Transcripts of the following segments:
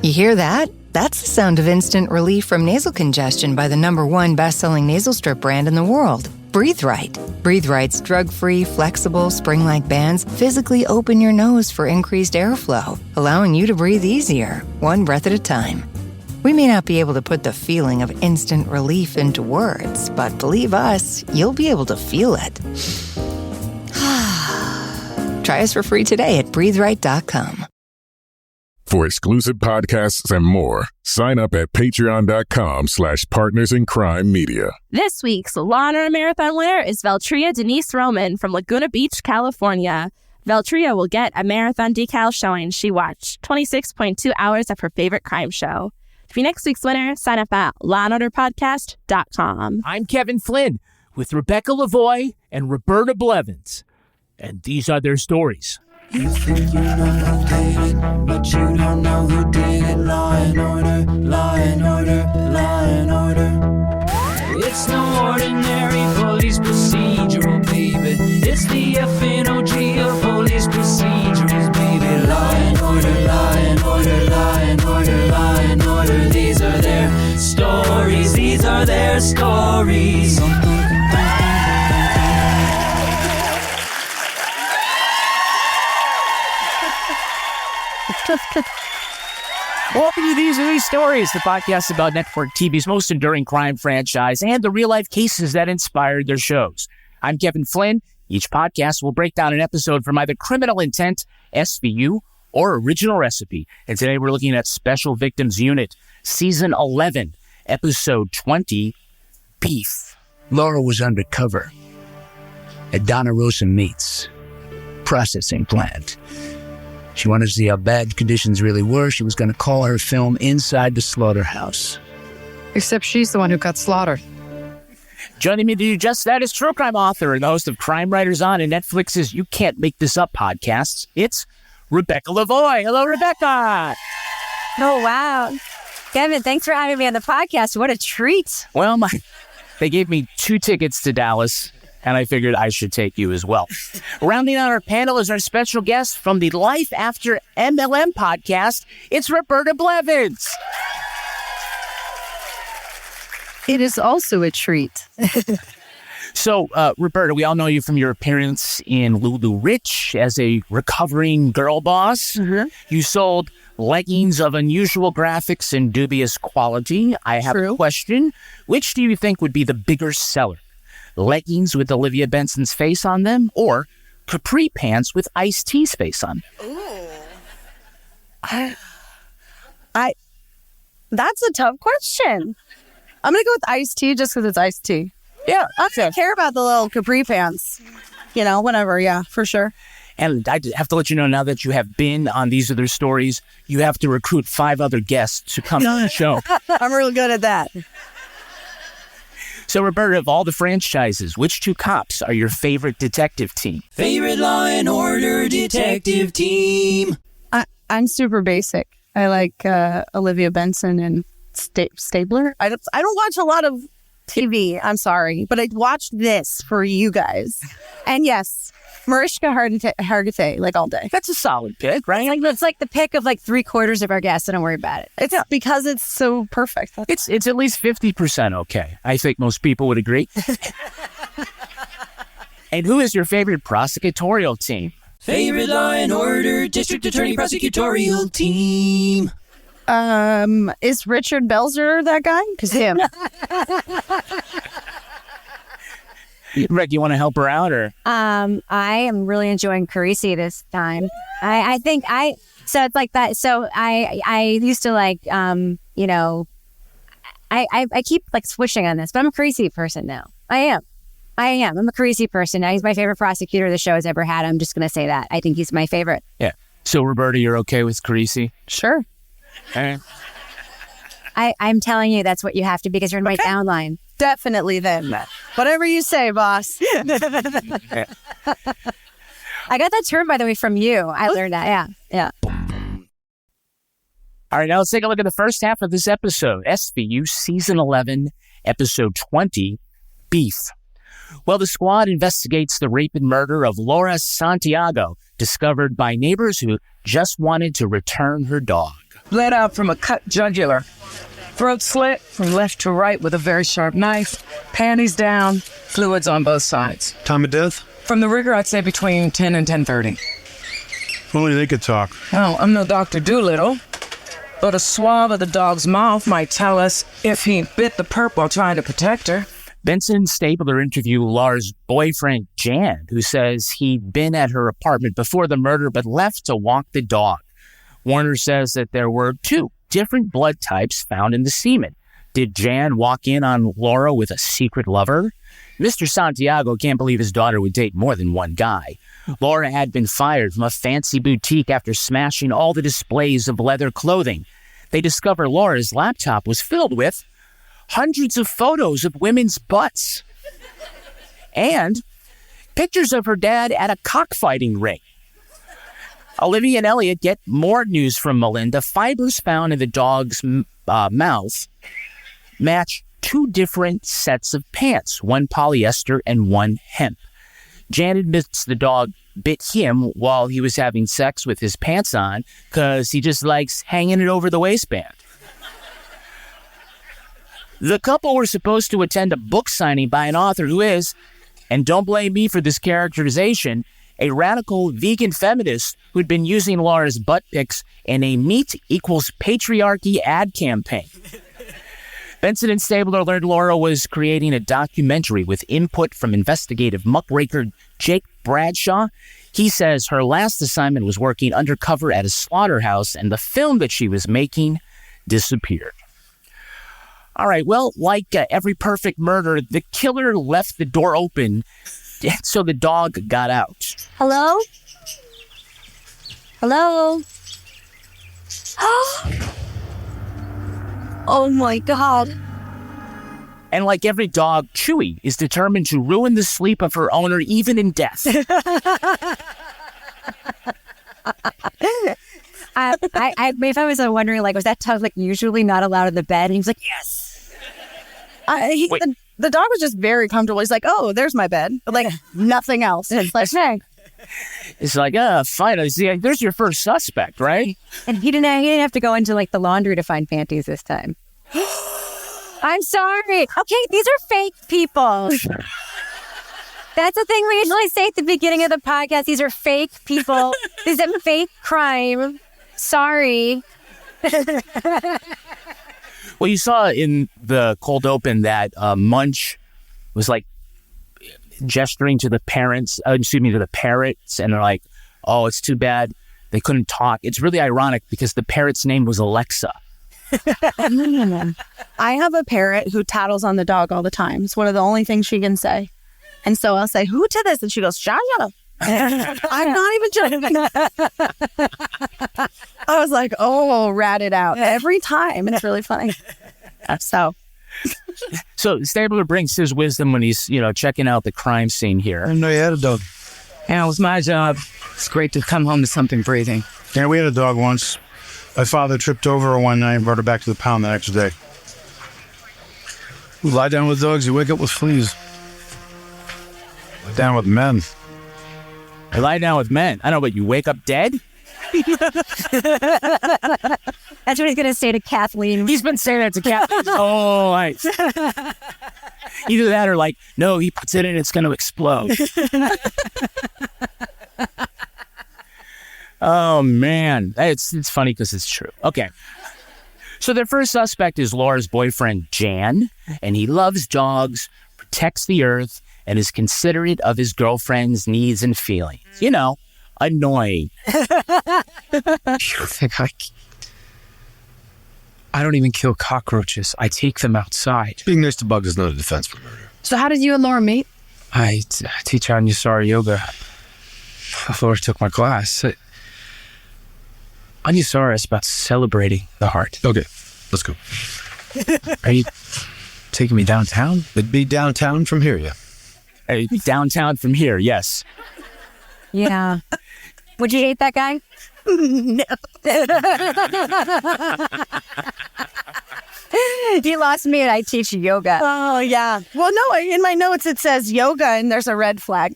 You hear that? That's the sound of instant relief from nasal congestion by the #1 best-selling nasal strip brand in the world, Breathe Right. Breathe Right's drug-free, flexible, spring-like bands physically open your nose for increased airflow, allowing you to breathe easier, one breath at a time. We may not be able to put the feeling of instant relief into words, but believe us, you'll be able to feel it. Try us for free today at breatheright.com. For exclusive podcasts and more, sign up at patreon.com/partnersincrimemedia. This week's Law & Order Marathon winner is Veltria Denise Roman from Laguna Beach, California. Veltria will get a marathon decal showing she watched 26.2 hours of her favorite crime show. To be next week's winner, sign up at lawandorderpodcast.com. I'm Kevin Flynn with Rebecca Lavoie and Roberta Blevins, and these are their stories. You think you know who did it, but you don't know who did it. Law and order, law and order, law and order. It's no ordinary police procedural, baby. It's the FNOG of police procedurals, baby. Law and order, law and order, law and order, law and order. These are their stories, these are their stories. Welcome to These Are These Stories, the podcast about network TV's most enduring crime franchise and the real-life cases that inspired their shows. I'm Kevin Flynn. Each podcast will break down an episode from either Criminal Intent, SVU, or Original Recipe. And today we're looking at Special Victims Unit, Season 11, Episode 20, Beef. Laura was undercover at Donna Rosa Meats processing plant. She wanted to see how bad conditions really were. She was going to call her film Inside the Slaughterhouse. Except she's the one who got slaughtered. Joining me to do just that is true crime author and the host of Crime Writers On and Netflix's You Can't Make This Up podcasts. It's Rebecca Lavoie. Hello, Rebecca. Oh, wow. Kevin, thanks for having me on the podcast. What a treat. Well, they gave me 2 tickets to Dallas, and I figured I should take you as well. Rounding out our panel is our special guest from the Life After MLM podcast. It's Roberta Blevins. It is also a treat. So, Roberta, we all know you from your appearance in Lulu Rich as a recovering girl boss. Mm-hmm. You sold leggings of unusual graphics and dubious quality. I have a question. Which do you think would be the bigger seller? Leggings with Olivia Benson's face on them, or capri pants with Ice-T's face on them? Ooh. That's a tough question. I'm going to go with Ice-T just because it's Ice-T. Yeah. I don't care about the little capri pants. You know, whatever. Yeah, for sure. And I have to let you know now that you have been on These Other Stories, you have to recruit 5 other guests to come to the show. I'm real good at that. So, Roberta, of all the franchises, which 2 cops are your favorite detective team? Favorite Law and Order detective team. I'm super basic. I like Olivia Benson and Stabler. I don't watch a lot of TV. I'm sorry, but I watched this for you guys. And yes, Mariska Hargitay, like all day. That's a solid pick, right? It's like the pick of like 3/4 of our guests, so don't worry about it. It's because it's so perfect. It's at least 50% okay. I think most people would agree. And who is your favorite prosecutorial team? Favorite Law and Order District Attorney Prosecutorial Team. Is Richard Belzer that guy? Because him. Rick, you want to help her out, or? I am really enjoying Carisi this time. I think so it's like that. So I used to like, you know, I keep like switching on this, but I'm a Carisi person now. I am. I'm a Carisi person. Now he's my favorite prosecutor the show has ever had. I'm just going to say that. I think he's my favorite. Yeah. So, Roberta, you're okay with Carisi? Sure. Okay. I'm telling you, that's what you have to, because you're in my downline. Definitely then. Whatever you say, boss. I got that term, by the way, from you. I learned that. Yeah. All right, now let's take a look at the first half of this episode. SVU Season 11, Episode 20, Beef. Well, the squad investigates the rape and murder of Laura Santiago, discovered by neighbors who just wanted to return her dog. Bled out from a cut jugular. Throat slit from left to right with a very sharp knife. Panties down, fluids on both sides. Time of death? From the rigor, I'd say between 10 and 10:30. If only they could talk. Oh, I'm no Dr. Doolittle, but a swab of the dog's mouth might tell us if he bit the perp while trying to protect her. Benson and Stabler interview Laura's boyfriend, Jan, who says he'd been at her apartment before the murder but left to walk the dog. Warner says that there were 2 different blood types found in the semen. Did Jan walk in on Laura with a secret lover? Mr. Santiago can't believe his daughter would date more than one guy. Laura had been fired from a fancy boutique after smashing all the displays of leather clothing. They discover Laura's laptop was filled with hundreds of photos of women's butts and pictures of her dad at a cockfighting ring. Olivia and Elliot get more news from Melinda. Fibers found in the dog's mouth match 2 different sets of pants, one polyester and one hemp. Jan admits the dog bit him while he was having sex with his pants on because he just likes hanging it over the waistband. The couple were supposed to attend a book signing by an author who is, and don't blame me for this characterization, a radical vegan feminist who'd been using Laura's butt pics in a meat equals patriarchy ad campaign. Benson and Stabler learned Laura was creating a documentary with input from investigative muckraker Jake Bradshaw. He says her last assignment was working undercover at a slaughterhouse, and the film that she was making disappeared. All right, well, like every perfect murder, the killer left the door open so the dog got out. Hello? Hello? Oh my God. And like every dog, Chewy is determined to ruin the sleep of her owner even in death. If I was wondering, like, was that dog like usually not allowed in the bed? And he was like, yes. The dog was just very comfortable. He's like, oh, there's my bed. But like nothing else. It's like, hey. It's like, fine. See, there's your first suspect, right? And he didn't have to go into like the laundry to find panties this time. I'm sorry. Okay, these are fake people. That's the thing we usually say at the beginning of the podcast. These are fake people. This is a fake crime. Sorry. Well, you saw in the cold open that Munch was like gesturing to the parents, to the parrots, and they're like, oh, it's too bad they couldn't talk. It's really ironic because the parrot's name was Alexa. I have a parrot who tattles on the dog all the time. It's one of the only things she can say. And so I'll say, who to this? And she goes, shut up. I'm not even joking. I was like, oh, rat it out every time. It's really funny. So Stabler brings his wisdom when he's, checking out the crime scene here. I didn't know you had a dog. Yeah, it was my job. It's great to come home to something breathing. Yeah, we had a dog once. My father tripped over her one night and brought her back to the pound the next day. You lie down with dogs, you wake up with fleas. Lie down with men. I lie down with men. I know, but you wake up dead? That's what he's going to say to Kathleen. He's been saying that to Kathleen. Oh, right. Either that or like, no, he puts it in, it's going to explode. Oh, man. It's funny because it's true. Okay. So their first suspect is Laura's boyfriend, Jan, and he loves dogs, protects the earth, and is considerate of his girlfriend's needs and feelings. Annoying. I don't even kill cockroaches. I take them outside. Being next to bugs is not a defense for murder. So how did you and Laura meet? I teach Anyasara yoga. Laura took my class. Anyasara is about celebrating the heart. Okay, let's go. Are you taking me downtown? It'd be downtown from here, yeah. Downtown from here, yes. Yeah. Would you date that guy? No. You lost me and I teach yoga. Oh, yeah. Well, no, in my notes it says yoga and there's a red flag.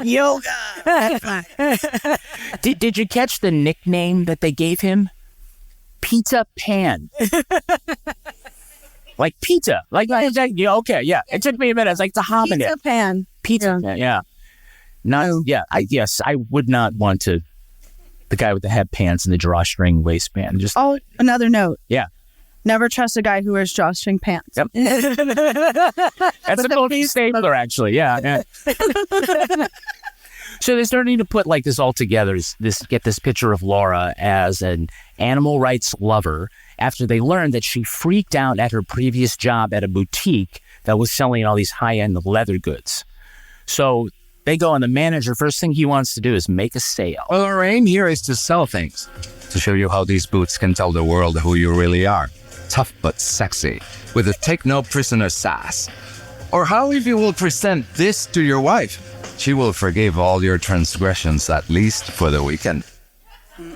Yoga. Did you catch the nickname that they gave him? Pizza Pan. Like pizza. Okay, yeah. It took me a minute. It's like the hominid. Pizza Pan. Pizza Pan, yeah. I would not want to. The guy with the head pants and the drawstring waistband. Another note. Yeah. Never trust a guy who wears drawstring pants. Yep. That's a Olivia Stabler, actually. Yeah. So they're starting to put like this all together. Get this picture of Laura as an animal rights lover after they learned that she freaked out at her previous job at a boutique that was selling all these high-end leather goods. So they go, and the manager, first thing he wants to do is make a sale. Well, our aim here is to sell things, to show you how these boots can tell the world who you really are. Tough but sexy, with a take-no-prisoner sass. Or how if you will present this to your wife? She will forgive all your transgressions, at least for the weekend.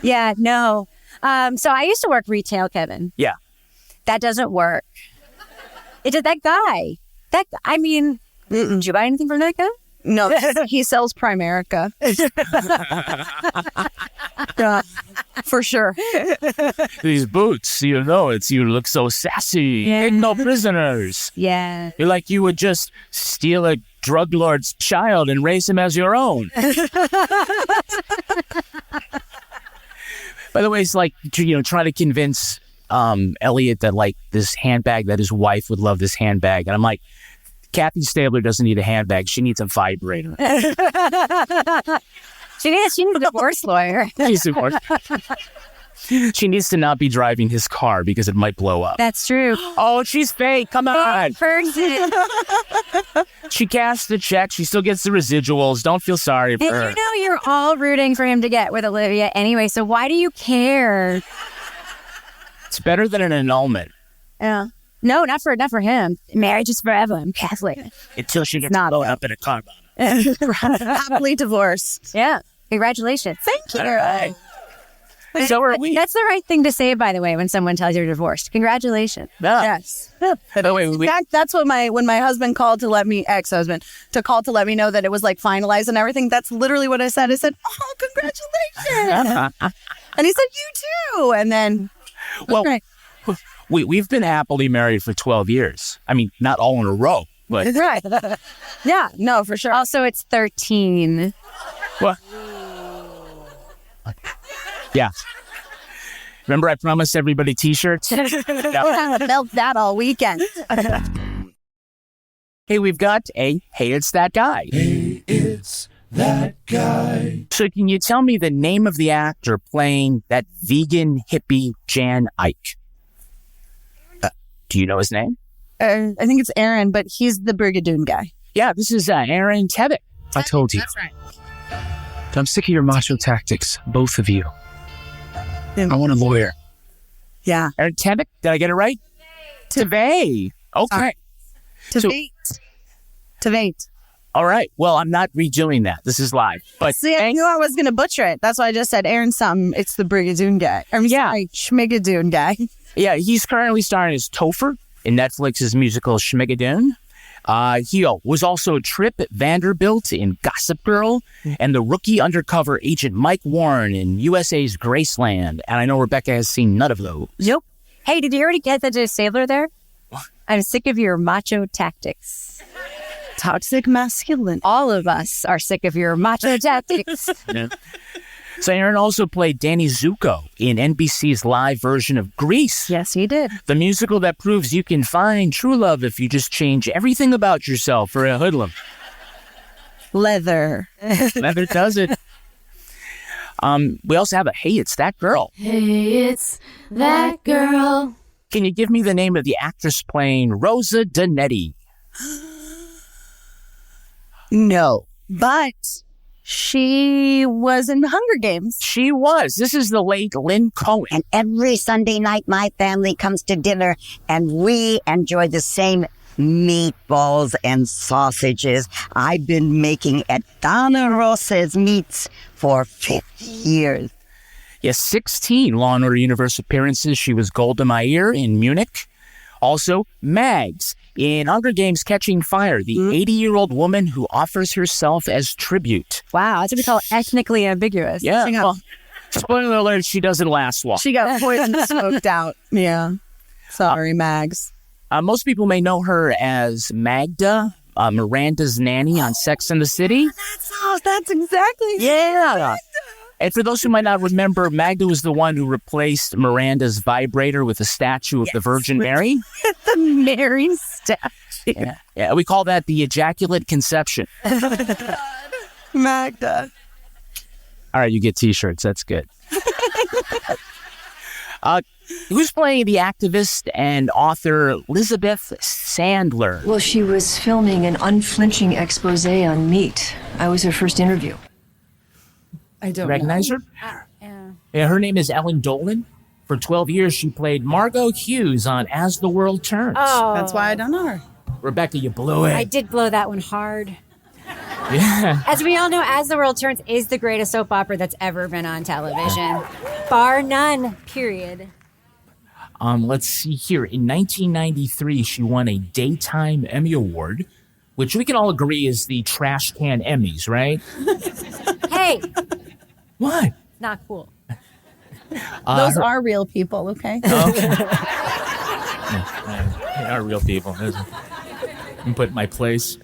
Yeah, no. So I used to work retail, Kevin. Yeah. That doesn't work. It did that guy. Did you buy anything from that guy? No, he sells Primerica. For sure. These boots, you look so sassy. Yeah. Ain't no prisoners. Yeah. You're like you would just steal a drug lord's child and raise him as your own. By the way, it's like, trying to convince Elliot that like this handbag, that his wife would love this handbag. And I'm like, Kathy Stabler doesn't need a handbag. She needs a vibrator. She needs a divorce lawyer. She needs to not be driving his car because it might blow up. That's true. Oh, she's fake. Come on. Person. She cashed the check. She still gets the residuals. Don't feel sorry for her. You know you're all rooting for him to get with Olivia anyway, so why do you care? It's better than an annulment. Yeah. No, not for him. Marriage is forever. I'm Catholic. Until she gets blown up in a car bomb. Happily divorced. Yeah. Congratulations. Thank you. All right. So are we. That's the right thing to say, by the way, when someone tells you you're divorced. Congratulations. Yeah. Yes. By the way, In fact, that's what when my husband called to let me, ex-husband, to know that it was like finalized and everything. That's literally what I said. I said, "Oh, congratulations!" And he said, "You too." And then, well, we've been happily married for 12 years. I mean, not all in a row, but right. Yeah. No, for sure. Also, it's 13. What? Yeah. Remember I promised everybody T-shirts? Milk that all weekend. Hey, we've got Hey, it's that guy. Hey, it's that guy. So can you tell me the name of the actor playing that vegan hippie Jan Ike? Do you know his name? I think it's Aaron, but he's the Brigadoon guy. Yeah, this is Aaron Tevick. I told you. That's right. I'm sick of your macho tactics, both of you. I want a lawyer. Yeah. Aaron Tevick, did I get it right? Tevay. Okay. Tevate. All right. Well, I'm not redoing that. This is live. But see, I knew I was going to butcher it. That's why I just said Aaron something. It's the Brigadoon guy. Schmigadoon guy. Yeah, he's currently starring as Topher in Netflix's musical Schmigadoon. He was also Trip Vanderbilt in Gossip Girl and the rookie undercover agent Mike Warren in USA's Graceland. And I know Rebecca has seen none of those. Nope. Hey, did you already get the Stabler there? What? I'm sick of your macho tactics. Toxic masculine. All of us are sick of your macho tactics. Yeah. So Aaron also played Danny Zuko in NBC's live version of Grease. Yes, he did. The musical that proves you can find true love if you just change everything about yourself for a hoodlum. Leather. Leather does it. We also have a Hey, It's That Girl. Hey, it's that girl. Can you give me the name of the actress playing Rosa Donetti? No, but she was in the Hunger Games. She was. This is the late Lynn Cohen. And every Sunday night, my family comes to dinner, and we enjoy the same meatballs and sausages I've been making at Donna Rosa's Meats for 50 years. Yes, 16 Law & Order Universe appearances. She was Golda Meir in Munich. Also, Mags in Hunger Games Catching Fire, the 80-year-old woman who offers herself as tribute. Wow, that's what we call ethnically ambiguous. Yeah, well, spoiler alert, she doesn't last long. She got poisoned smoked out. Yeah. Sorry, Mags. Most people may know her as Magda, Miranda's nanny on Sex and the City. That's exactly. Yeah. And for those who might not remember, Magda was the one who replaced Miranda's vibrator with a statue of the Virgin Mary. The Mary statue. Yeah, we call that the ejaculate conception. Magda. All right, you get T-shirts. That's good. Who's playing the activist and author Elizabeth Sandler? Well, she was filming an unflinching expose on meat. I was her first interview. I don't recognize her. Yeah, her name is Ellen Dolan. For 12 years, she played Margot Hughes on As the World Turns. Oh. That's why I don't know her. Rebecca, you blew it. I did blow that one hard. Yeah. As we all know, As the World Turns is the greatest soap opera that's ever been on television. Bar none, period. Let's see here. In 1993, she won a Daytime Emmy Award, which we can all agree is the trash can Emmys, right? Hey! What? Not cool. Those are real people, okay? Okay. They are real people. I'm put in my place.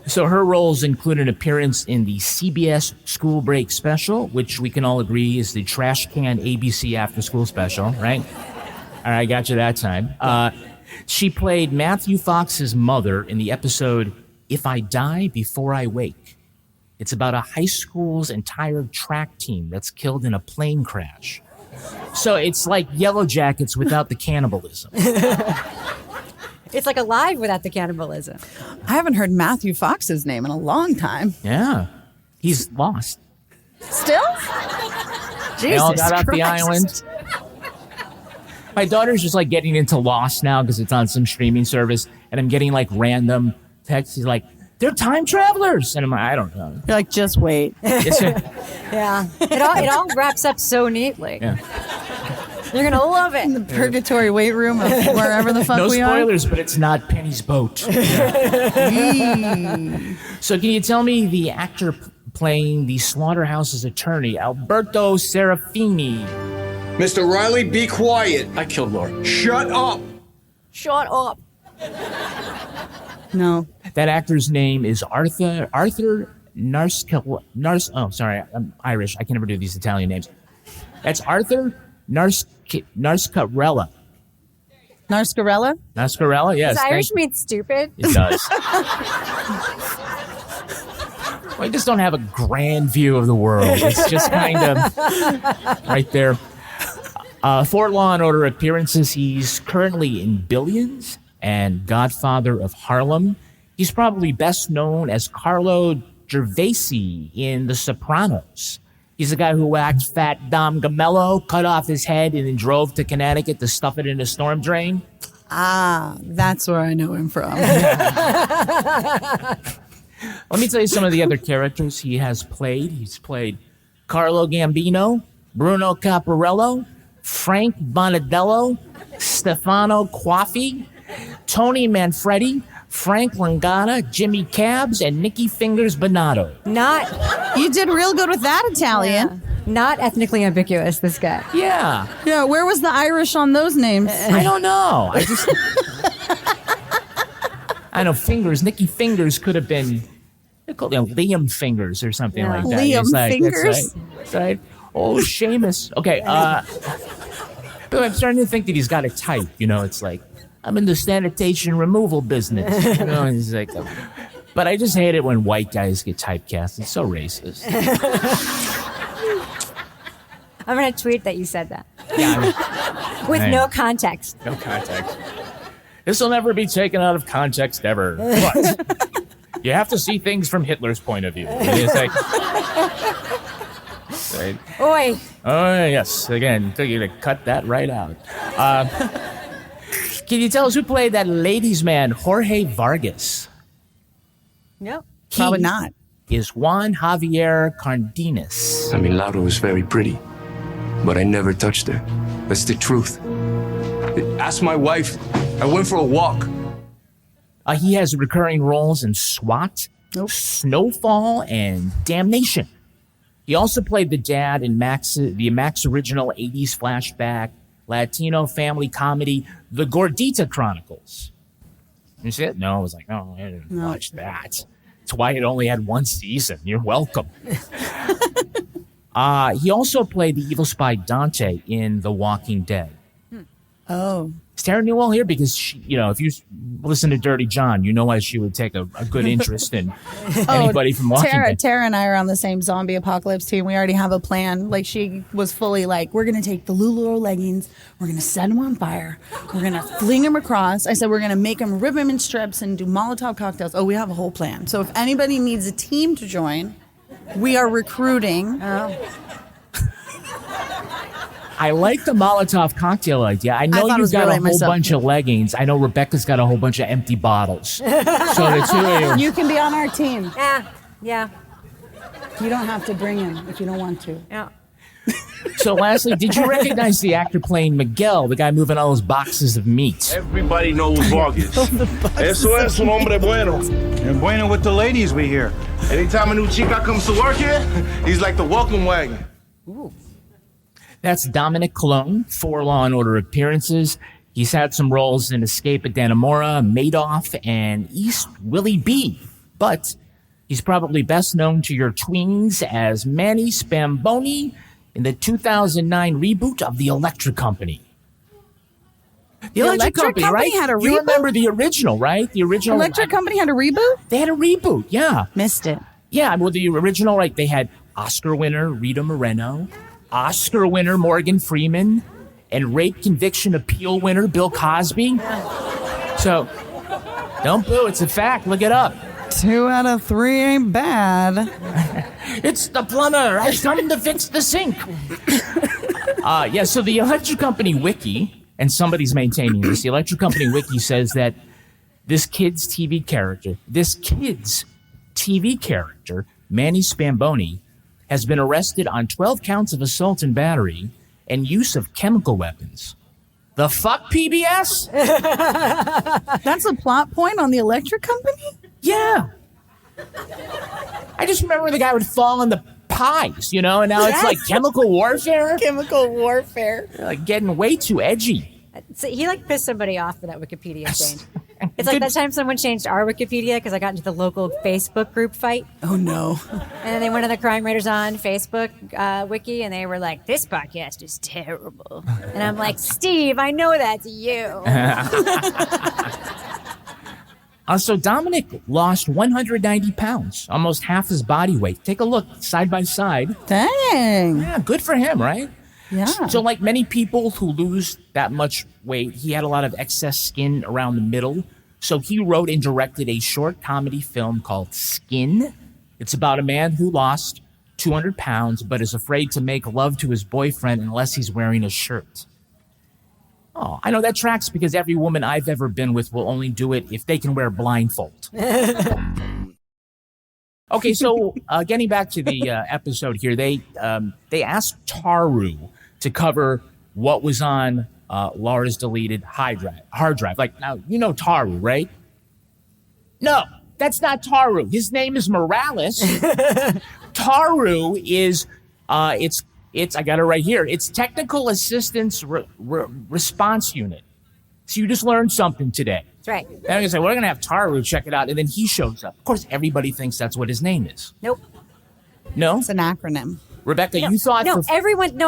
So her roles include an appearance in the CBS School Break Special, which we can all agree is the trash can ABC After School Special, right? All right, got you that time. She played Matthew Fox's mother in the episode If I Die Before I Wake. It's about a high school's entire track team that's killed in a plane crash. So it's like Yellow Jackets without the cannibalism. It's like Alive without the cannibalism. I haven't heard Matthew Fox's name in a long time. Yeah. He's lost. Still? They all got off Christ. the island. My daughter's just like getting into Lost now because it's on some streaming service, and I'm getting like random texts. He's like, they're time travelers. And I'm like, I don't know. You're like, just wait. Yeah. It all wraps up so neatly. Yeah. You're going to love it. In the purgatory weight room of wherever the fuck No we are. spoilers, but it's not Penny's boat. So can you tell me the actor playing the slaughterhouse's attorney, Alberto Serafini? Mr. Riley, be quiet. I killed Laura. Shut up. Shut up. No. That actor's name is Arthur oh, sorry, I'm Irish. I can never do these Italian names. That's Arthur Narscarella. Narscarella? Narscarella, yes. Does Irish mean stupid? It does. I just don't have a grand view of the world. It's just kind of right there. For Law & Order appearances, he's currently in Billions and Godfather of Harlem. He's probably best known as Carlo Gervasi in The Sopranos. He's the guy who whacked fat Dom Gamello, cut off his head, and then drove to Connecticut to stuff it in a storm drain. Ah, that's where I know him from. Let me tell you some of the other characters he has played. He's played Carlo Gambino, Bruno Caparello, Frank Bonadello, Stefano Quaffi, Tony Manfredi, Frank Langana, Jimmy Cabs, and Nicky Fingers Bonato. You did real good with that Italian. Yeah. Not ethnically ambiguous, this guy. Yeah. Yeah, where was the Irish on those names? I don't know. I know Fingers. Nicky Fingers could have been Liam Fingers or something like that. Liam Fingers? That's right. Oh, Seamus. Okay. But I'm starting to think that he's got a type. You know, it's like, I'm in the sanitation removal business. You know, he's like, but I just hate it when white guys get typecast. It's so racist. I'm going to tweet that you said that. Yeah, With no context. No context. This will never be taken out of context ever. But you have to see things from Hitler's point of view. It's like, right? Oi. Oh, yes. Again, you're going to cut that right out. Can you tell us who played that ladies' man, Jorge Vargas? No. Probably not. is Juan Javier Cardenas. I mean, Laura was very pretty, but I never touched her. That's the truth. Ask my wife. I went for a walk. He has recurring roles in SWAT, Snowfall, and Damnation. He also played the dad in the Max original 80s flashback Latino family comedy, The Gordita Chronicles. You see it? No, I was like, oh, I didn't watch that. That's why it only had one season. You're welcome. He also played the evil spy Dante in The Walking Dead. Oh. Is Tara Newell here? Because, she, if you listen to Dirty John, you know why she would take a good interest in anybody from Walking Dead. Tara and I are on the same zombie apocalypse team. We already have a plan. Like, she was fully like, we're going to take the Lululemon leggings. We're going to set them on fire. We're going to fling them across. I said, we're going to make them, rip them in strips and do Molotov cocktails. Oh, we have a whole plan. So if anybody needs a team to join, we are recruiting. I like the Molotov cocktail idea. I know you've got a whole bunch of leggings. I know Rebecca's got a whole bunch of empty bottles. So the two of you. You can be on our team. Yeah. You don't have to bring him if you don't want to. Yeah. So lastly, did you recognize the actor playing Miguel, the guy moving all those boxes of meat? Everybody knows Vargas. Eso es un hombre bueno. And bueno with the ladies, we hear. Anytime a new chica comes to work here, he's like the welcome wagon. Ooh. That's Dominic Colon, 4 Law & Order appearances. He's had some roles in Escape at Dannemora, Madoff, and East Willie B. But he's probably best known to your tweens as Manny Spamboni in the 2009 reboot of The Electric Company. The Electric Company, right? Had a reboot? You remember the original, right? The original. Electric Company had a reboot? They had a reboot, yeah. Missed it. Yeah, well, the original, right? They had Oscar winner Rita Moreno, Oscar winner Morgan Freeman, and rape conviction appeal winner Bill Cosby. So, don't boo, it's a fact. Look it up. 2 out of 3 ain't bad. It's the plumber. I've come to fix the sink. So the Electric Company Wiki, and somebody's maintaining this, the Electric Company Wiki says that this kid's TV character, Manny Spamboni, has been arrested on 12 counts of assault and battery and use of chemical weapons. The fuck, PBS? That's a plot point on the Electric Company? Yeah. I just remember the guy would fall in the pies, and now it's like chemical warfare. Chemical warfare. Like getting way too edgy. So he pissed somebody off for that Wikipedia change. It's like that time someone changed our Wikipedia because I got into the local Facebook group fight. Oh, no. And then they went to the Crime Writers on Facebook wiki, and they were like, this podcast is terrible. And I'm like, Steve, I know that's you. So Dominic lost 190 pounds, almost half his body weight. Take a look, side by side. Dang. Yeah, good for him, right? Yeah. So like many people who lose that much weight, he had a lot of excess skin around the middle. So he wrote and directed a short comedy film called Skin. It's about a man who lost 200 pounds but is afraid to make love to his boyfriend unless he's wearing a shirt. Oh, I know that tracks because every woman I've ever been with will only do it if they can wear a blindfold. Okay, so getting back to the episode here, they asked Taru to cover what was on Laura's deleted hard drive. Like, now, you know Taru, right? No, that's not Taru. His name is Morales. Taru is, it's I got it right here. It's Technical Assistance Response Unit. So you just learned something today. That's right. And I'm going to say, we're going to have Taru check it out, and then he shows up. Of course, everybody thinks that's what his name is. Nope. No? It's an acronym. Rebecca, you thought... No,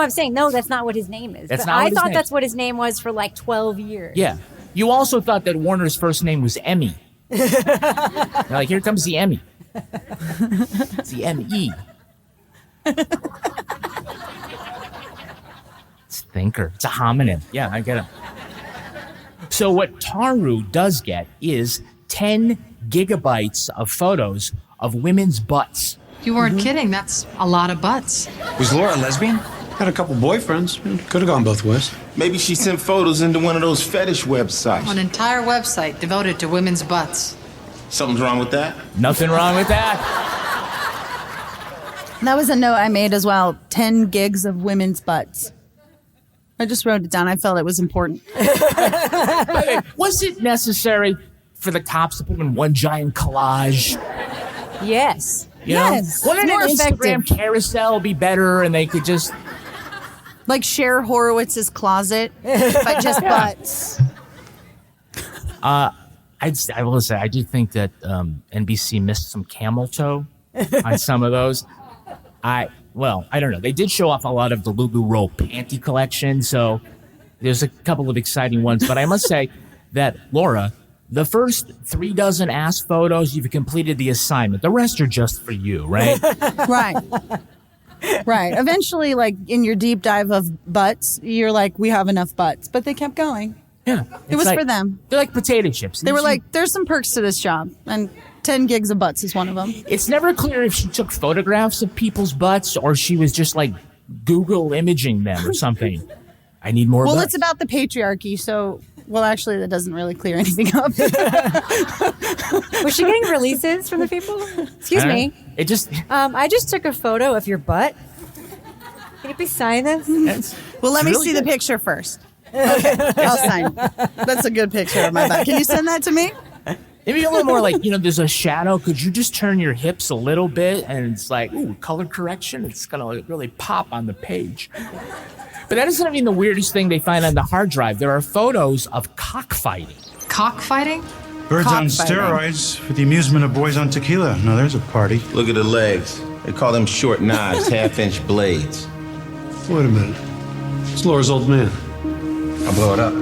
I'm saying, no, that's not what his name is. I thought that's what his name was for like 12 years. Yeah. You also thought that Warner's first name was Emmy. Like, here comes the Emmy. It's the M-E. It's a thinker. It's a homonym. Yeah, I get it. So what Taru does get is 10 gigabytes of photos of women's butts. You weren't kidding. That's a lot of butts. Was Laura a lesbian? Had a couple boyfriends. Could have gone both ways. Maybe she sent photos into one of those fetish websites. An entire website devoted to women's butts. Something's wrong with that? Nothing wrong with that. That was a note I made as well. 10 gigs of women's butts. I just wrote it down. I felt it was important. Was it necessary for the cops to put them in one giant collage? Yes. Yes. Wouldn't More an Instagram effective. carousel be better and they could just... Like Cher Horowitz's closet, but just butts. I will say, I do think that NBC missed some camel toe on some of those. I don't know. They did show off a lot of the Lululemon panty collection, so there's a couple of exciting ones. But I must say that, Laura, the first 3 dozen ass photos, you've completed the assignment. The rest are just for you, right? Right. Right. Eventually, like in your deep dive of butts, you're like, we have enough butts. But they kept going. Yeah. It was like, for them. They're like potato chips. They were like, there's some perks to this job. And 10 gigs of butts is one of them. It's never clear if she took photographs of people's butts or she was just like Google imaging them or something. I need more Well, butts. it's about the patriarchy. So, well, actually, that doesn't really clear anything up. Was she getting releases from the people? Excuse me. It just... I just took a photo of your butt. Can you please sign this? Well, let me really see the good. picture first. Okay, I'll sign. That's a good picture of my butt. Can you send that to me? Maybe a little more like, there's a shadow. Could you just turn your hips a little bit? And it's like, ooh, color correction. It's going to really pop on the page. But that isn't even the weirdest thing they find on the hard drive. There are photos of cockfighting. Cockfighting? Birds on Cockfighting. steroids for the amusement of boys on tequila. Now there's a party. Look at the legs. They call them short knives, half-inch blades. Wait a minute. It's Laura's old man. I'll blow it up.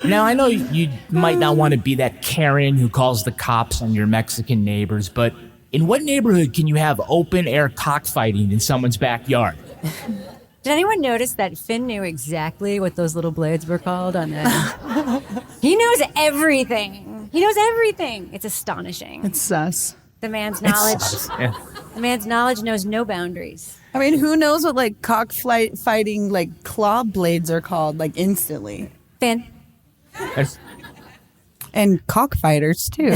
Now, I know you might not want to be that Karen who calls the cops on your Mexican neighbors, but in what neighborhood can you have open-air cockfighting in someone's backyard? Did anyone notice that Finn knew exactly what those little blades were called on that? He knows everything. He knows everything. It's astonishing. It's sus. The man's knowledge. Yeah. The man's knowledge knows no boundaries. I mean, who knows what like cockfighting like claw blades are called like instantly? Finn. And cockfighters too.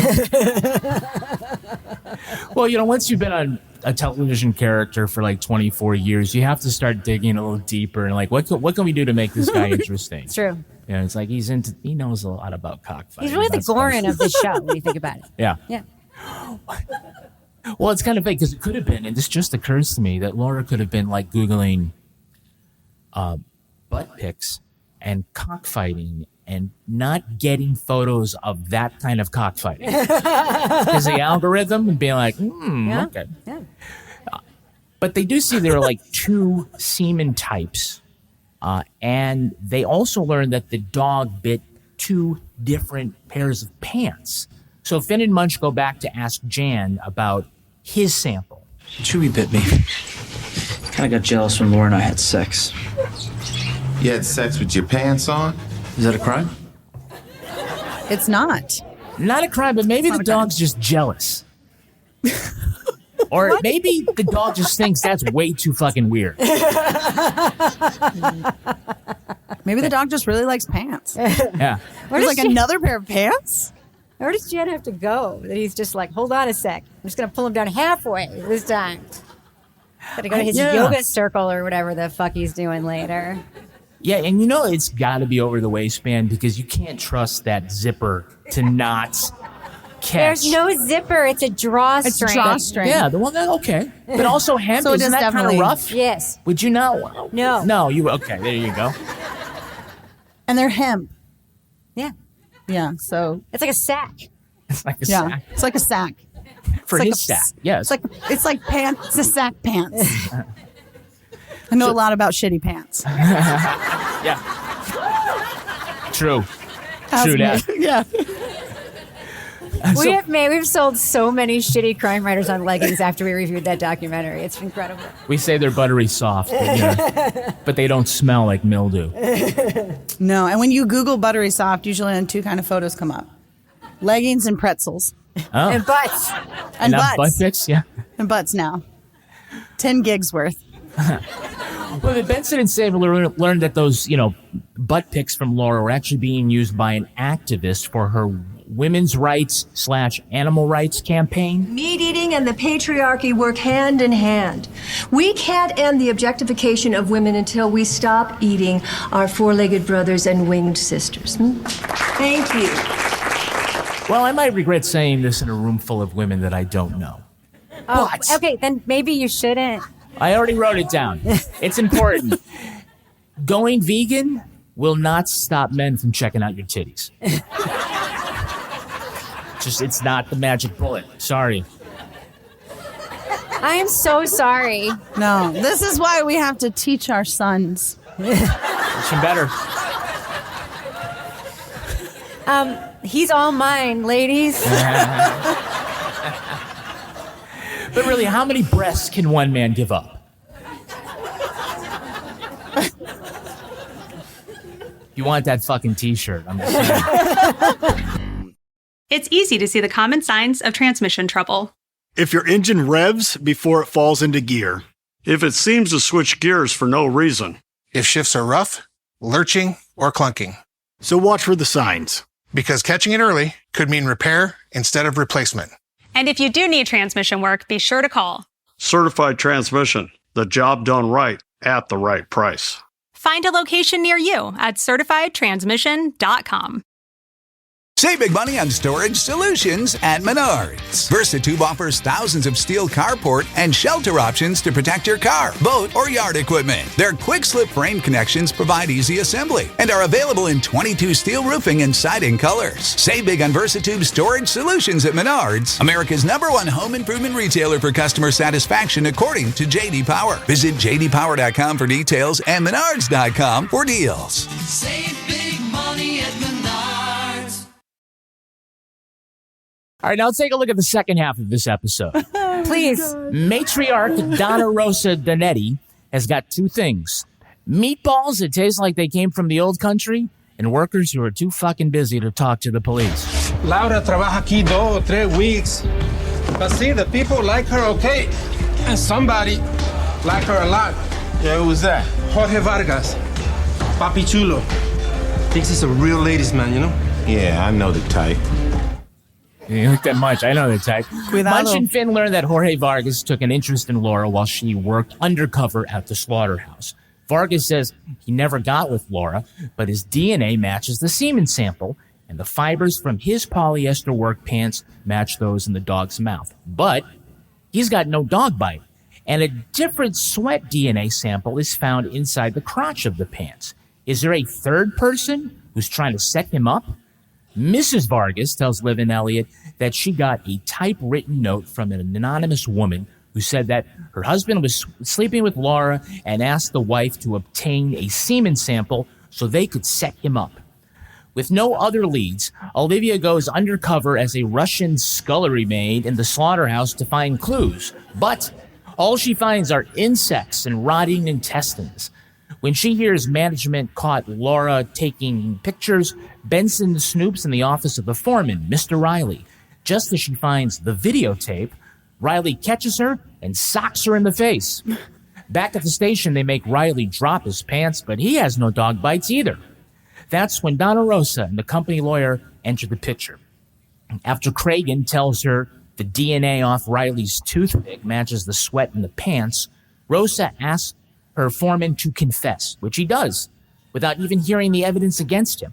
Well, once you've been on a television character for like 24 years, you have to start digging a little deeper and like, what can we do to make this guy interesting? It's true. Yeah, it's like he knows a lot about cockfighting. He's really the Goran of the show when you think about it. Yeah. Yeah. Well, it's kind of big because it could have been, and this just occurs to me, that Laura could have been like Googling butt pics and cockfighting and not getting photos of that kind of cockfighting. Because the algorithm and being like, okay. Yeah. But they do see there are like 2 semen types. And they also learned that the dog bit 2 different pairs of pants. So Finn and Munch go back to ask Jan about his sample. Chewy bit me. Kind of got jealous when Laura and I had sex. You had sex with your pants on? Is that a crime? It's not. Not a crime, but maybe the dog's just jealous. Or maybe the dog just thinks that's way too fucking weird. Maybe the dog just really likes pants. Yeah. There's like another pair of pants? Where does Jen have to go? That he's just like, hold on a sec. I'm just going to pull him down halfway this time. Got to go to his yoga circle or whatever the fuck he's doing later. Yeah, and it's got to be over the waistband because you can't trust that zipper to not catch. There's no zipper. It's a drawstring. It's a drawstring. Yeah, the one that, okay. But also hemp, So it isn't is that kind of definitely- rough? Yes. Would you not? No. No, okay, there you go. And they're hemp. Yeah. Yeah, so It's like a sack. It's like a yeah, sack. it's like a sack. For It's like his a- sack, yes. It's like pants. It's a sack pants. I know a lot about shitty pants. Yeah. True. True that. Yeah. We've sold so many shitty crime writers on leggings after we reviewed that documentary. It's incredible. We say they're buttery soft, but they don't smell like mildew. No, and when you Google buttery soft, usually on 2 kind of photos come up: leggings and pretzels. Oh. And butts. And now butts. butt pics, yeah. And butts now. 10 gigs worth. Well, the Benson and Stabler learned that those, butt pics from Laura were actually being used by an activist for her women's rights / animal rights campaign. Meat eating and the patriarchy work hand in hand. We can't end the objectification of women until we stop eating our four-legged brothers and winged sisters. Thank you. Well, I might regret saying this in a room full of women that I don't know. Oh, But okay, then maybe you shouldn't. I already wrote it down. It's important. Going vegan will not stop men from checking out your titties. It's not the magic bullet. Sorry. I am so sorry. No, this is why we have to teach our sons. Some better. He's all mine, ladies. But really, how many breasts can one man give up? You want that fucking t-shirt. I'm just saying. It's easy to see the common signs of transmission trouble. If your engine revs before it falls into gear. If it seems to switch gears for no reason. If shifts are rough, lurching, or clunking. So watch for the signs. Because catching it early could mean repair instead of replacement. And if you do need transmission work, be sure to call. Certified Transmission. The job done right at the right price. Find a location near you at certifiedtransmission.com. Save big money on storage solutions at Menards. VersaTube offers thousands of steel carport and shelter options to protect your car, boat, or yard equipment. Their quick-slip frame connections provide easy assembly and are available in 22 steel roofing and siding colors. Save big on VersaTube storage solutions at Menards, America's #1 home improvement retailer for customer satisfaction according to J.D. Power. Visit jdpower.com for details and menards.com for deals. Save big money at Menards. All right, now let's take a look at the second half of this episode. Please. Matriarch Donna Rosa Donetti has got two things. Meatballs that taste like they came from the old country, and workers who are too fucking busy to talk to the police. Laura trabaja aquí 2 or 3 weeks. But see, the people like her okay. And somebody like her a lot. Yeah, who was that? Jorge Vargas. Papi Chulo. Thinks he's a real ladies' man, you know? Yeah, I know the type. You like that Munch. I know the type. Cuidado. Munch and Finn learned that Jorge Vargas took an interest in Laura while she worked undercover at the slaughterhouse. Vargas says he never got with Laura, but his DNA matches the semen sample, and the fibers from his polyester work pants match those in the dog's mouth. But he's got no dog bite, and a different sweat DNA sample is found inside the crotch of the pants. Is there a third person who's trying to set him up? Mrs. Vargas tells Liv and Elliot that she got a typewritten note from an anonymous woman who said that her husband was sleeping with Laura and asked the wife to obtain a semen sample so they could set him up. With no other leads, Olivia goes undercover as a Russian scullery maid in the slaughterhouse to find clues. But all she finds are insects and rotting intestines. When she hears management caught Laura taking pictures, Benson snoops in the office of the foreman, Mr. Riley. Just as she finds the videotape, Riley catches her and socks her in the face. Back at the station, they make Riley drop his pants, but he has no dog bites either. That's when Donna Rosa and the company lawyer enter the picture. After Cragen tells her the DNA off Riley's toothpick matches the sweat in the pants, Rosa asks her foreman to confess, which he does, without even hearing the evidence against him.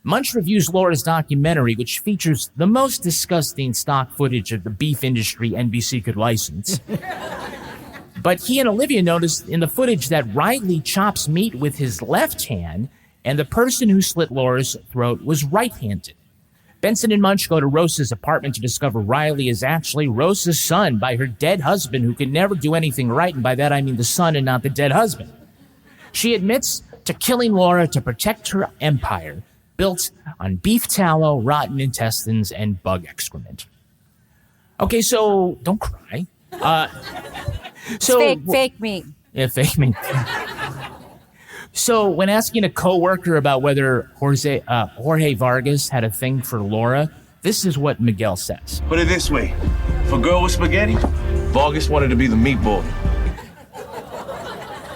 Munch reviews Laura's documentary, which features the most disgusting stock footage of the beef industry NBC could license. But he and Olivia noticed in the footage that Riley chops meat with his left hand, and the person who slit Laura's throat was right-handed. Benson and Munch go to Rosa's apartment to discover Riley is actually Rosa's son by her dead husband, who could never do anything right, and by that I mean the son and not the dead husband. She admits to killing Laura to protect her empire, built on beef tallow, rotten intestines, and bug excrement. Okay, so don't cry. Fake meat. Yeah, fake meat. So when asking a coworker about whether Jorge Vargas had a thing for Laura, this is what Miguel says. Put it this way. For a girl with spaghetti, Vargas wanted to be the meatball.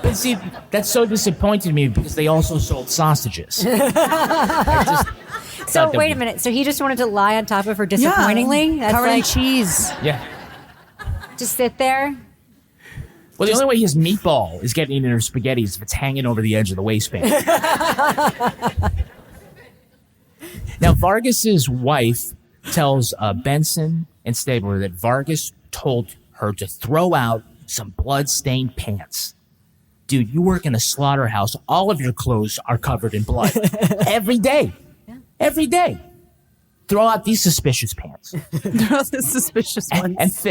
But see, that so disappointed me because they also sold sausages. So wait a minute. So he just wanted to lie on top of her disappointingly? Yeah. Covered in cheese. Yeah. Just sit there? Well, the only way his meatball is getting in her spaghetti is if it's hanging over the edge of the waistband. Now, Vargas's wife tells Benson and Stabler that Vargas told her to throw out some blood-stained pants. Dude, you work in a slaughterhouse. All of your clothes are covered in blood. Every day. Yeah. Every day. Throw out these suspicious pants. Throw out the suspicious ones.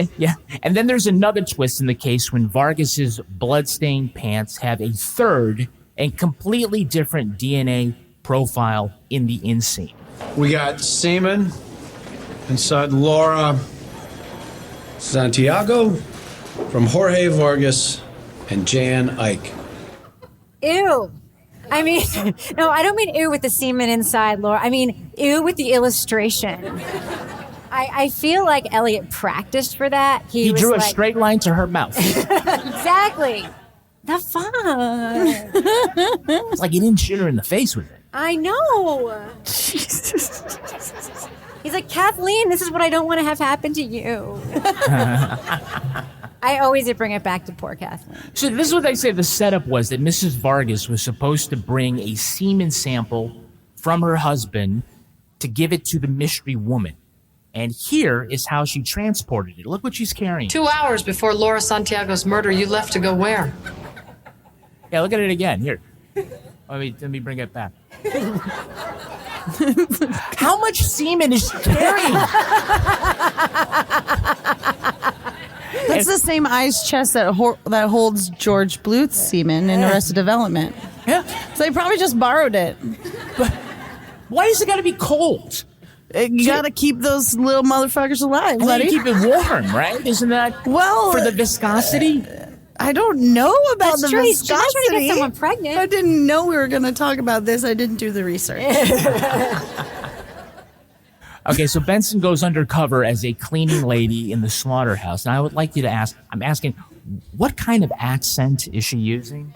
And then there's another twist in the case when Vargas's blood-stained pants have a third and completely different DNA profile in the inseam. We got semen inside Laura Santiago from Jorge Vargas and Jan Ike. Ew. I mean, no, I don't mean ew with the semen inside, Laura. I mean, ew with the illustration. I feel like Elliot practiced for that. He drew a straight line to her mouth. Exactly. The fun. It's like he didn't shoot her in the face with it. I know. Jesus. He's like, Kathleen, this is what I don't want to have happen to you. I always bring it back to poor Kathleen. So this is what they say the setup was, that Mrs. Vargas was supposed to bring a semen sample from her husband to give it to the mystery woman. And here is how she transported it. Look what she's carrying. 2 hours before Laura Santiago's murder, you left to go where? Yeah, look at it again. Here. Let me bring it back. How much semen is she carrying? That's the same ice chest that holds George Bluth's semen in Arrested Development. Yeah. So they probably just borrowed it. But why is it got to be cold? You got to keep those little motherfuckers alive, buddy. Keep it warm, right? Isn't that for the viscosity? I don't know about That's the true. viscosity. She's not trying to get someone pregnant. I didn't know we were going to talk about this. I didn't do the research. Okay, so Benson goes undercover as a cleaning lady in the slaughterhouse. And I would like you to ask, I'm asking, what kind of accent is she using?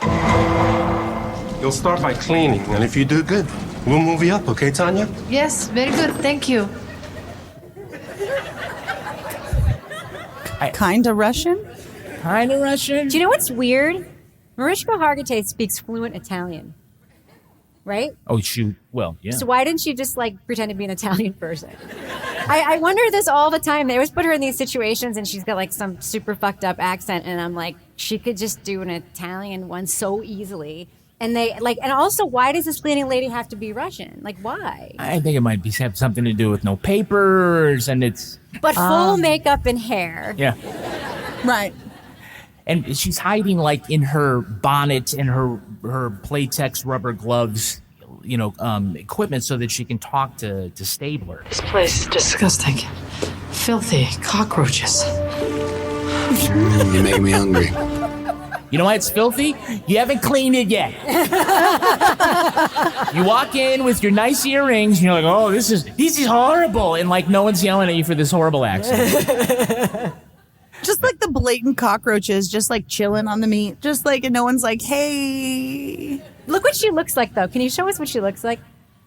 You'll start by cleaning, and if you do good, we'll move you up, okay, Tanya? Yes, very good. Thank you. Kind of Russian? Kind of Russian? Do you know what's weird? Mariska Hargitay speaks fluent Italian, right? Oh, shoot. Well, yeah. So why didn't she just pretend to be an Italian person? I wonder this all the time. They always put her in these situations and she's got some super fucked up accent, and I'm like, she could just do an Italian one so easily. And and also, why does this cleaning lady have to be Russian? Why? I think it might have something to do with no papers, and it's... But full makeup and hair. Yeah. Right. And she's hiding in her bonnet and her Playtex rubber gloves, equipment, so that she can talk to Stabler. This place is disgusting. Filthy cockroaches. You're making me hungry. You know why it's filthy? You haven't cleaned it yet. You walk in with your nice earrings, and you're like, oh, this is horrible. And no one's yelling at you for this horrible accent. Just the blatant cockroaches, just chilling on the meat. Just and no one's like, hey. Look what she looks like, though. Can you show us what she looks like?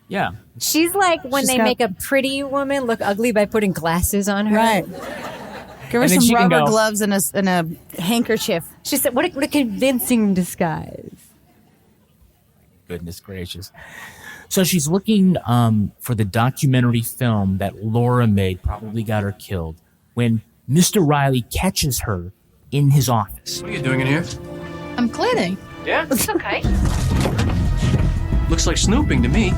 Yeah. She's when they make a pretty woman look ugly by putting glasses on her. Right. Give her some rubber gloves and a handkerchief. She said, what a convincing disguise. Goodness gracious. So she's looking for the documentary film that Laura made, probably got her killed, when Mr. Riley catches her in his office. What are you doing in here? I'm cleaning. Yeah? It's okay. Looks like snooping to me.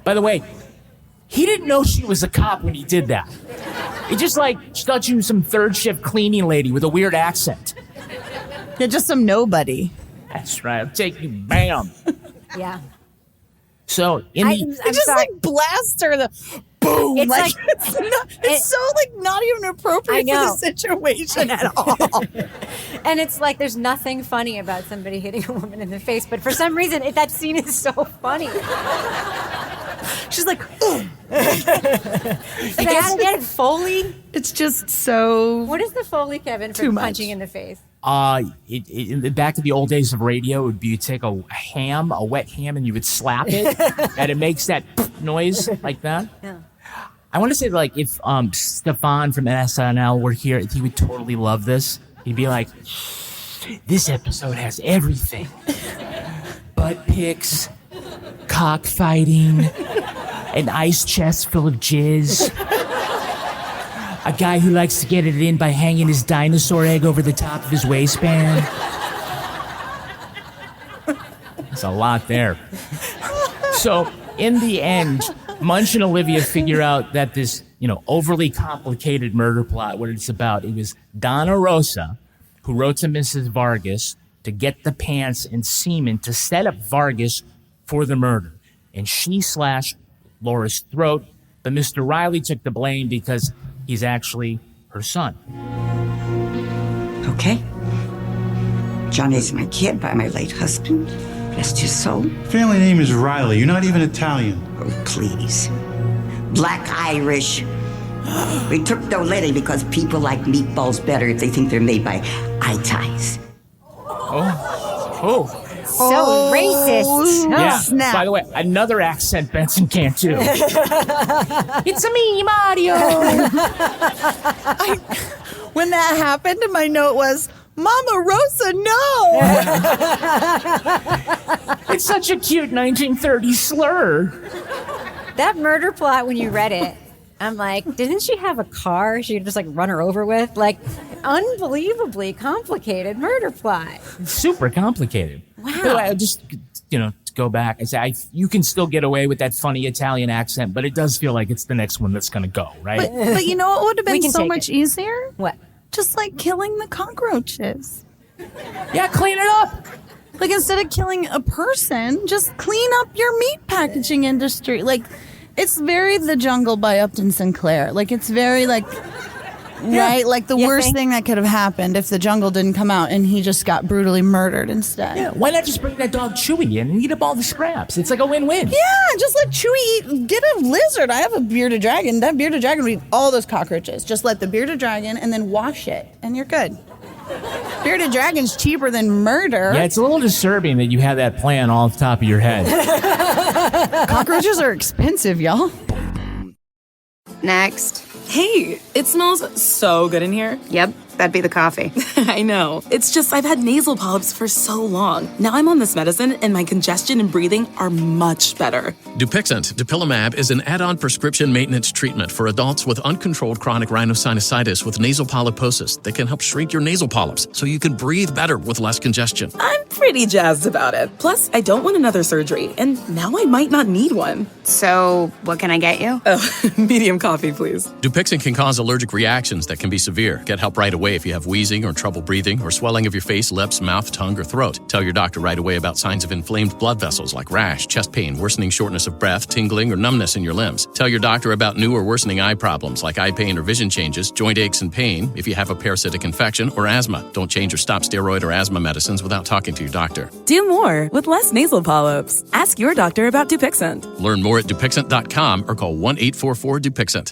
By the way, he didn't know she was a cop when he did that. He just she thought she was some third shift cleaning lady with a weird accent. Yeah, just some nobody. That's right. I'll take you, bam. Yeah. So blast her boom. It's so not even appropriate for the situation at all. And it's there's nothing funny about somebody hitting a woman in the face, but for some reason that scene is so funny. She's like, ugh. Foley? It's just so... What is the Foley, Kevin, for punching in the face? Back to the old days of radio, it would be you take a wet ham, and you would slap it, and it makes that noise like that. Yeah. I want to say, like, if Stefan from SNL were here, he would totally love this. He'd be like, this episode has everything. Butt pics, cockfighting, an ice chest full of jizz, a guy who likes to get it in by hanging his dinosaur egg over the top of his waistband. There's a lot there. So, in the end, Munch and Olivia figure out that this, overly complicated murder plot, what it's about, it was Donna Rosa, who wrote to Mrs. Vargas to get the pants and semen to set up Vargas for the murder. And she slashed Laura's throat, but Mr. Riley took the blame because he's actually her son. Okay. Johnny's my kid by my late husband. Rest his soul. Family name is Riley. You're not even Italian. Oh, please. Black Irish. We took no letty because people like meatballs better if they think they're made by eye ties. So racist. Yeah. Snap. By the way, another accent Benson can't do. It's a me, Mario. When that happened, my note was, Mama Rosa, no! It's such a cute 1930s slur. That murder plot, when you read it, I'm like, didn't she have a car she could just run her over with? Like, unbelievably complicated murder plot. Super complicated. Wow. By the way, just, to go back and say, you can still get away with that funny Italian accent, but it does feel like it's the next one that's going to go, right? But you know what would have We been can so take much it. easier? What? Just killing the cockroaches. Yeah, clean it up. Instead of killing a person, just clean up your meat packaging industry. It's very The Jungle by Upton Sinclair. It's very right? The worst thing that could have happened if The Jungle didn't come out and he just got brutally murdered instead. Yeah, why not just bring that dog Chewy in and eat up all the scraps? It's like a win-win. Yeah, just let Chewy eat. Get a lizard. I have a bearded dragon. That bearded dragon would eat all those cockroaches. Just let the bearded dragon and then wash it, and you're good. Bearded dragon's cheaper than murder. Yeah, it's a little disturbing that you have that plan all off the top of your head. Cockroaches are expensive, y'all. Next. Hey, it smells so good in here. Yep, that'd be the coffee. I know. It's just I've had nasal polyps for so long. Now I'm on this medicine and my congestion and breathing are much better. Dupixent, dupilumab, is an add-on prescription maintenance treatment for adults with uncontrolled chronic rhinosinusitis with nasal polyposis that can help shrink your nasal polyps so you can breathe better with less congestion. I'm pretty jazzed about it. Plus, I don't want another surgery, and now I might not need one. So, what can I get you? Oh, medium coffee, please. Dupixent can cause allergic reactions that can be severe. Get help right away if you have wheezing or trouble breathing or swelling of your face, lips, mouth, tongue, or throat. Tell your doctor right away about signs of inflamed blood vessels like rash, chest pain, worsening shortness of breath, tingling, or numbness in your limbs. Tell your doctor about new or worsening eye problems like eye pain or vision changes, joint aches and pain, if you have a parasitic infection, or asthma. Don't change or stop steroid or asthma medicines without talking to your doctor. Do more with less nasal polyps. Ask your doctor about Dupixent. Learn more at Dupixent.com or call 1-844-DUPIXENT.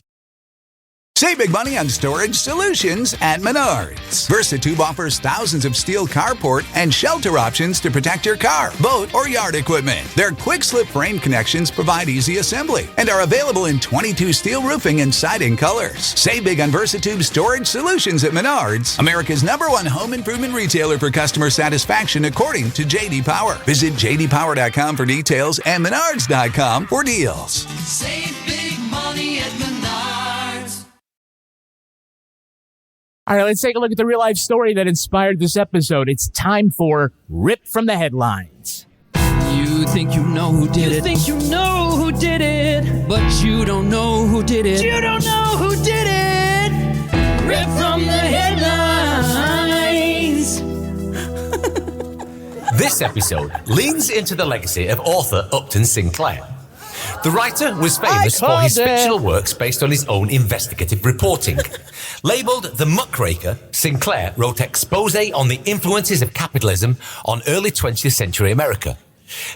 Save big money on storage solutions at Menards. VersaTube offers thousands of steel carport and shelter options to protect your car, boat, or yard equipment. Their quick slip frame connections provide easy assembly and are available in 22 steel roofing and siding colors. Save big on VersaTube storage solutions at Menards, America's #1 home improvement retailer for customer satisfaction according to J.D. Power. Visit jdpower.com for details and menards.com for deals. Save big money at Menards. All right, let's take a look at the real-life story that inspired this episode. It's time for Rip from the Headlines. You think you know who did it. You think you know who did it. But you don't know who did it. You don't know who did it. Rip from the headlines. This episode leans into the legacy of author Upton Sinclair. The writer was famous for his fictional works based on his own investigative reporting. Labeled The Muckraker, Sinclair wrote exposé on the influences of capitalism on early 20th century America.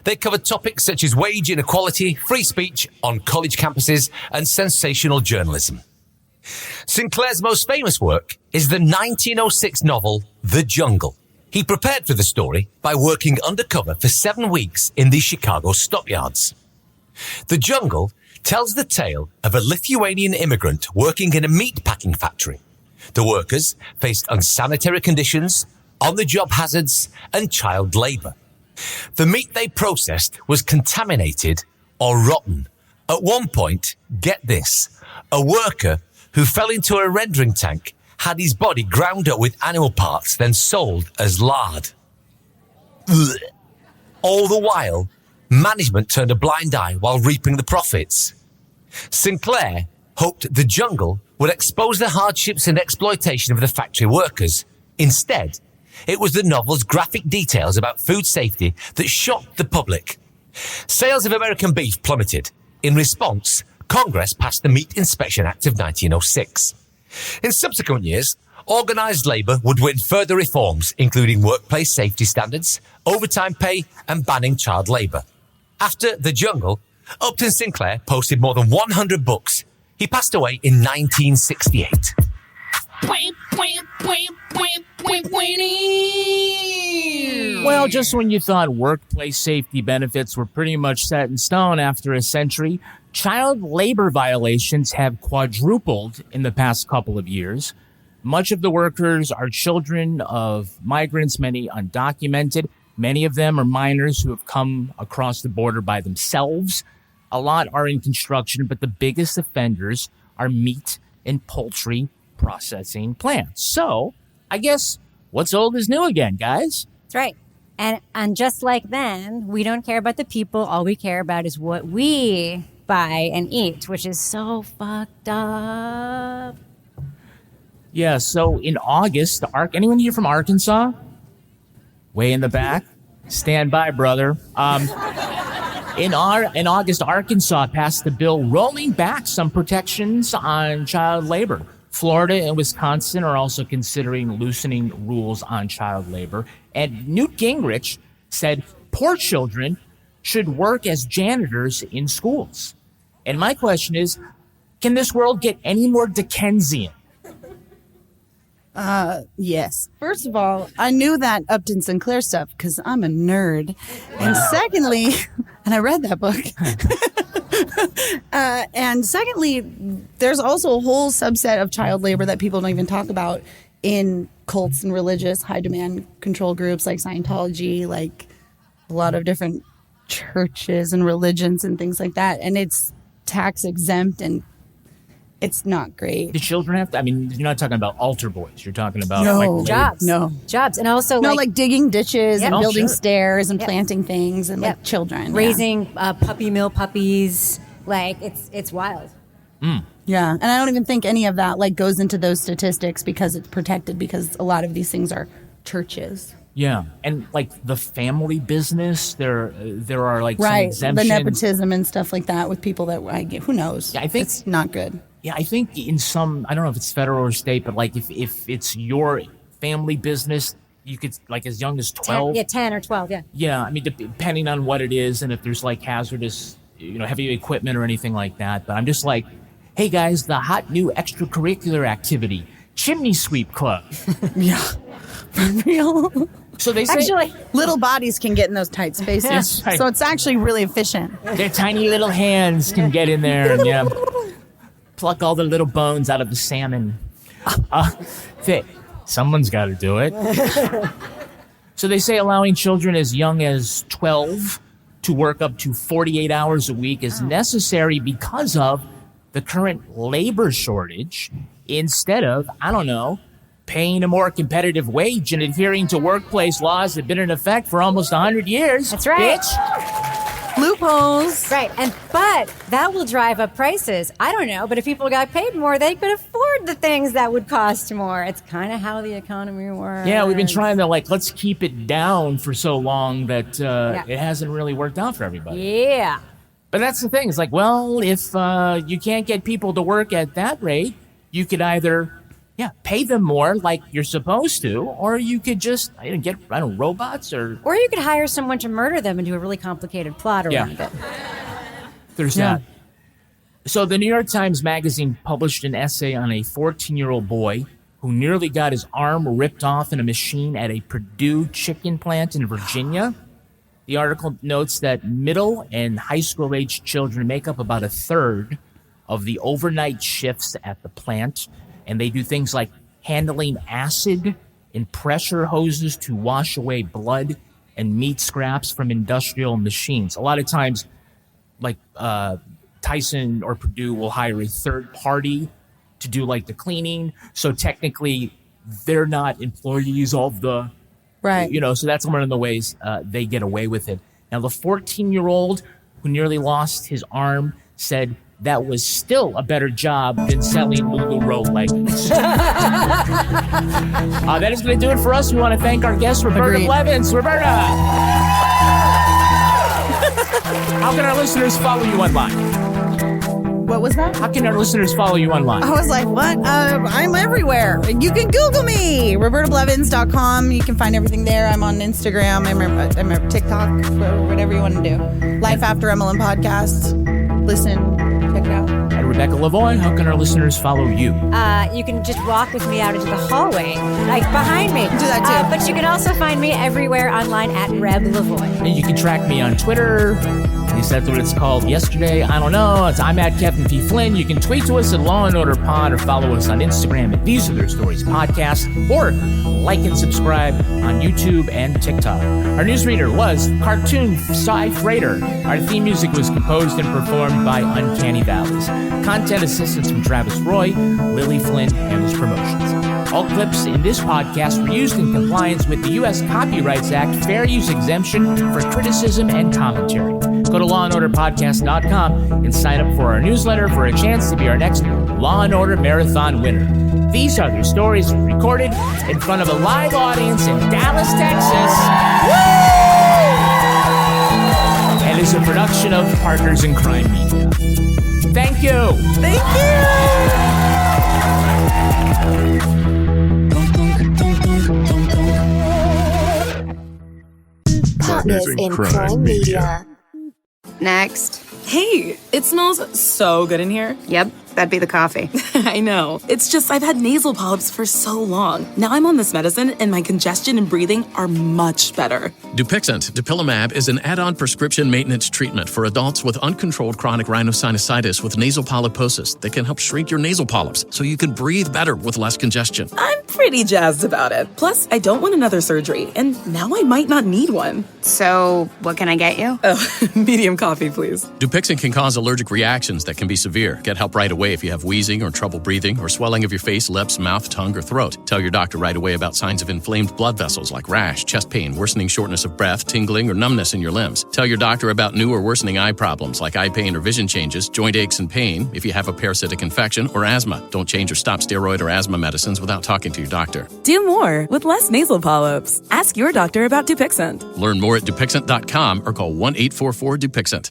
They covered topics such as wage inequality, free speech on college campuses, and sensational journalism. Sinclair's most famous work is the 1906 novel The Jungle. He prepared for the story by working undercover for 7 weeks in the Chicago stockyards. The Jungle tells the tale of a Lithuanian immigrant working in a meat packing factory. The workers faced unsanitary conditions, on-the-job hazards, and child labor. The meat they processed was contaminated or rotten. At one point, get this, a worker who fell into a rendering tank had his body ground up with animal parts, then sold as lard. Ugh. All the while, management turned a blind eye while reaping the profits. Sinclair hoped The Jungle would expose the hardships and exploitation of the factory workers. Instead, it was the novel's graphic details about food safety that shocked the public. Sales of American beef plummeted. In response, Congress passed the Meat Inspection Act of 1906. In subsequent years, organized labor would win further reforms, including workplace safety standards, overtime pay, and banning child labor. After The Jungle, Upton Sinclair posted more than 100 books. He passed away in 1968. Well, just when you thought workplace safety benefits were pretty much set in stone after a century, child labor violations have quadrupled in the past couple of years. Much of the workers are children of migrants, many undocumented. Many of them are minors who have come across the border by themselves. A lot are in construction, but the biggest offenders are meat and poultry processing plants. So, I guess what's old is new again, guys. That's right. And just like then, we don't care about the people. All we care about is what we buy and eat, which is so fucked up. Yeah, so in August, anyone here from Arkansas? Way in the back? Stand by, brother. In August, Arkansas passed the bill rolling back some protections on child labor. Florida and Wisconsin are also considering loosening rules on child labor. And Newt Gingrich said poor children should work as janitors in schools. And my question is, can this world get any more Dickensian? Yes. First of all, I knew that Upton Sinclair stuff because I'm a nerd. And secondly, and I read that book. And secondly, there's also a whole subset of child labor that people don't even talk about in cults and religious high demand control groups like Scientology, like a lot of different churches and religions and things like that. And it's tax exempt and it's not great. The children have to, you're not talking about altar boys. You're talking about Jobs. And also like digging ditches and building sure. stairs and planting things and like children. Raising puppy mill puppies. Like it's wild. Yeah. And I don't even think any of that like goes into those statistics because it's protected because a lot of these things are churches. Yeah. And like the family business, there are like some exemptions. The nepotism and stuff like that with people that who knows? Yeah, I think it's not good. Yeah, I think in some, I don't know if it's federal or state, but like if it's your family business, you could like as young as 12. 10 or 12, yeah. Yeah, depending on what it is and if there's like hazardous, heavy equipment or anything like that. But I'm just like, hey guys, the hot new extracurricular activity, chimney sweep club. Yeah, for real. So they say actually, little bodies can get in those tight spaces. Right. So it's actually really efficient. Their tiny little hands can get in there and pluck all the little bones out of the salmon. Someone's got to do it. So they say allowing children as young as 12 to work up to 48 hours a week is necessary because of the current labor shortage instead of, paying a more competitive wage and adhering to workplace laws that have been in effect for almost 100 years. That's right. Bitch. Loopholes. Right. But that will drive up prices. I don't know, but if people got paid more, they could afford the things that would cost more. It's kind of how the economy works. Yeah, we've been trying to let's keep it down for so long that it hasn't really worked out for everybody. Yeah. But that's the thing. It's like, well, if you can't get people to work at that rate, you could either pay them more like you're supposed to, or you could just get robots or you could hire someone to murder them and do a really complicated plot around it. There's that. So the New York Times Magazine published an essay on a 14-year-old boy who nearly got his arm ripped off in a machine at a Purdue chicken plant in Virginia. The article notes that middle and high school age children make up about a third of the overnight shifts at the plant, and they do things like handling acid and pressure hoses to wash away blood and meat scraps from industrial machines. A lot of times, like Tyson or Purdue will hire a third party to do like the cleaning. So technically, they're not employees of the, right? So that's one of the ways they get away with it. Now, the 14-year-old who nearly lost his arm said that was still a better job than selling LuLaRoe leggings. That is going to do it for us. We want to thank our guest, Roberta Blevins. Roberta! How can our listeners follow you online? What was that? How can our listeners follow you online? I was like, what? I'm everywhere. You can Google me, RobertaBlevins.com. You can find everything there. I'm on Instagram. I'm on TikTok, whatever you want to do. Life After MLM podcast. Listen, check it out. And Rebecca Lavoie, how can our listeners follow you? You can just walk with me out into the hallway, like behind me. Do that too. But you can also find me everywhere online at Reb Lavoie. And you can track me on Twitter. At least that's what it's called yesterday. I don't know. I'm at Kevin P. Flynn. You can tweet to us at Law & Order Pod or follow us on Instagram at These Are Their Stories Podcast, or like and subscribe on YouTube and TikTok. Our newsreader was Cartoon Cy Freighter. Our theme music was composed and performed by Uncanny Valleys. Content assistance from Travis Roy. Lily Flynn handles promotions. All clips in this podcast were used in compliance with the U.S. Copyrights Act Fair Use Exemption for criticism and commentary. Go to lawandorderpodcast.com and sign up for our newsletter for a chance to be our next Law & Order Marathon winner. These Are Their Stories recorded in front of a live audience in Dallas, Texas. Woo! And is a production of Partners in Crime Media. Thank you. Thank you. Partners in Crime Media. Next. Hey, it smells so good in here. Yep, that'd be the coffee. I know. It's just I've had nasal polyps for so long. Now I'm on this medicine and my congestion and breathing are much better. Dupixent, dupilumab, is an add-on prescription maintenance treatment for adults with uncontrolled chronic rhinosinusitis with nasal polyposis that can help shrink your nasal polyps so you can breathe better with less congestion. I'm pretty jazzed about it. Plus, I don't want another surgery, and now I might not need one. So, what can I get you? Oh, medium coffee, please. Dupixent can cause allergic reactions that can be severe. Get help right away if you have wheezing or trouble breathing or swelling of your face, lips, mouth, tongue, or throat. Tell your doctor right away about signs of inflamed blood vessels like rash, chest pain, worsening shortness of breath, tingling, or numbness in your limbs. Tell your doctor about new or worsening eye problems like eye pain or vision changes, joint aches and pain if you have a parasitic infection or asthma. Don't change or stop steroid or asthma medicines without talking to your doctor. Do more with less nasal polyps. Ask your doctor about Dupixent. Learn more at Dupixent.com or call 1-844-DUPIXENT.